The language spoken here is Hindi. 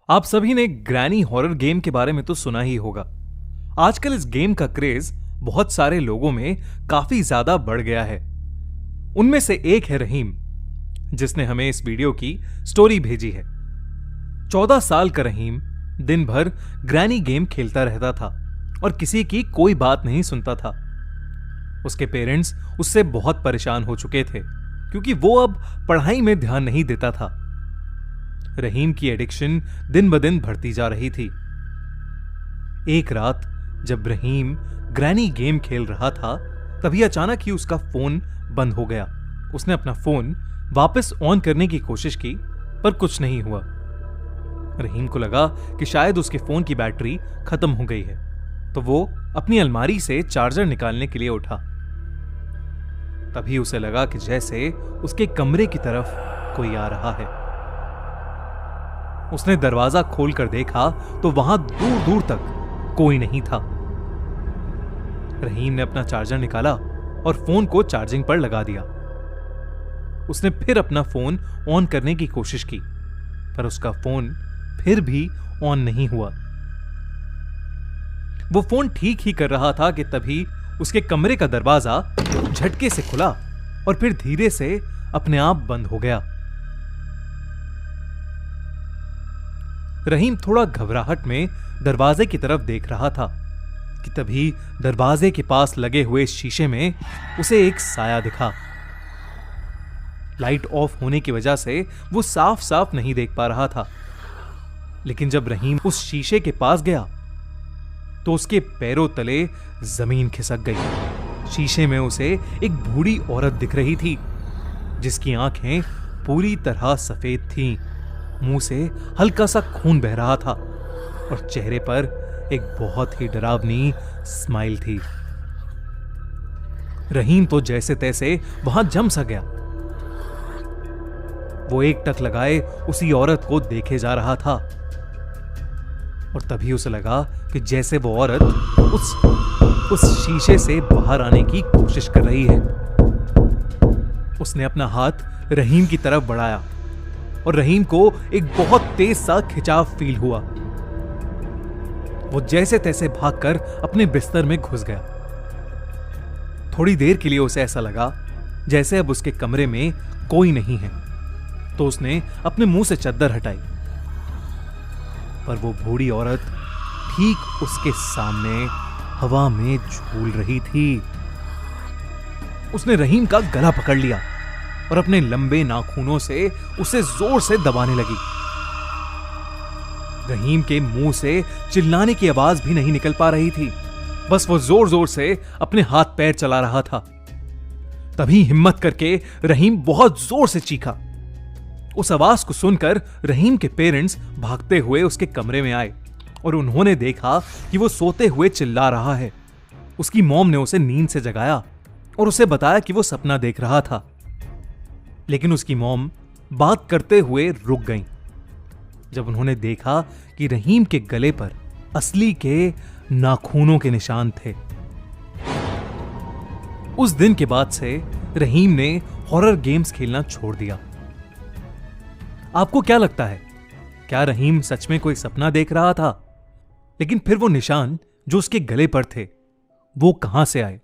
आप सभी ने ग्रैनी हॉरर गेम के बारे में तो सुना ही होगा। आजकल इस गेम का क्रेज बहुत सारे लोगों में काफी ज्यादा बढ़ गया है। उनमें से एक है रहीम, जिसने हमें इस वीडियो की स्टोरी भेजी है। 14 साल का रहीम दिन भर ग्रैनी गेम खेलता रहता था और किसी की कोई बात नहीं सुनता था। उसके पेरेंट्स उससे बहुत परेशान हो चुके थे क्योंकि वो अब पढ़ाई में ध्यान नहीं देता था। रहीम की एडिक्शन दिन ब दिन बढ़ती जा रही थी। एक रात जब रहीम ग्रैनी गेम खेल रहा था, तभी अचानक ही उसका फोन बंद हो गया। उसने अपना फोन वापस ऑन करने की कोशिश की, पर कुछ नहीं हुआ। रहीम को लगा कि शायद उसके फोन की बैटरी खत्म हो गई है, तो वो अपनी अलमारी से चार्जर निकालने के लिए उठा। तभी उसे लगा कि जैसे उसके कमरे की तरफ कोई आ रहा है। उसने दरवाजा खोलकर देखा तो वहां दूर दूर तक कोई नहीं था। रहीम ने अपना चार्जर निकाला और फोन को चार्जिंग पर लगा दिया। उसने फिर अपना फोन ऑन करने की कोशिश की, पर उसका फोन फिर भी ऑन नहीं हुआ। वो फोन ठीक ही कर रहा था कि तभी उसके कमरे का दरवाजा झटके से खुला और फिर धीरे से अपने आप बंद हो गया। रहीम थोड़ा घबराहट में दरवाजे की तरफ देख रहा था कि तभी दरवाजे के पास लगे हुए शीशे में उसे एक साया दिखा। लाइट ऑफ होने की वजह से वो साफ साफ नहीं देख पा रहा था, लेकिन जब रहीम उस शीशे के पास गया तो उसके पैरों तले जमीन खिसक गई। शीशे में उसे एक बूढ़ी औरत दिख रही थी, जिसकी आंखें पूरी तरह सफेद थीं। मुंह से हल्का सा खून बह रहा था और चेहरे पर एक बहुत ही डरावनी स्माइल थी। रहीम तो जैसे तैसे वहां जम सा गया। वो एक टक लगाए उसी औरत को देखे जा रहा था और तभी उसे लगा कि जैसे वो औरत उस शीशे से बाहर आने की कोशिश कर रही है। उसने अपना हाथ रहीम की तरफ बढ़ाया और रहीम को एक बहुत तेज सा खिंचाव फील हुआ। वो जैसे तैसे भागकर अपने बिस्तर में घुस गया। थोड़ी देर के लिए उसे ऐसा लगा जैसे अब उसके कमरे में कोई नहीं है, तो उसने अपने मुंह से चद्दर हटाई, पर वो बूढ़ी औरत ठीक उसके सामने हवा में झूल रही थी। उसने रहीम का गला पकड़ लिया और अपने लंबे नाखूनों से उसे जोर से दबाने लगी। रहीम के मुंह से चिल्लाने की आवाज भी नहीं निकल पा रही थी, बस वो जोर जोर से अपने हाथ पैर चला रहा था। तभी हिम्मत करके रहीम बहुत जोर से चीखा। उस आवाज को सुनकर रहीम के पेरेंट्स भागते हुए उसके कमरे में आए और उन्होंने देखा कि वो सोते हुए चिल्ला रहा है। उसकी मॉम ने उसे नींद से जगाया और उसे बताया कि वो सपना देख रहा था, लेकिन उसकी मॉम बात करते हुए रुक गईं जब उन्होंने देखा कि रहीम के गले पर असली के नाखूनों के निशान थे। उस दिन के बाद से रहीम ने हॉरर गेम्स खेलना छोड़ दिया। आपको क्या लगता है, क्या रहीम सच में कोई सपना देख रहा था? लेकिन फिर वो निशान जो उसके गले पर थे, वो कहां से आए?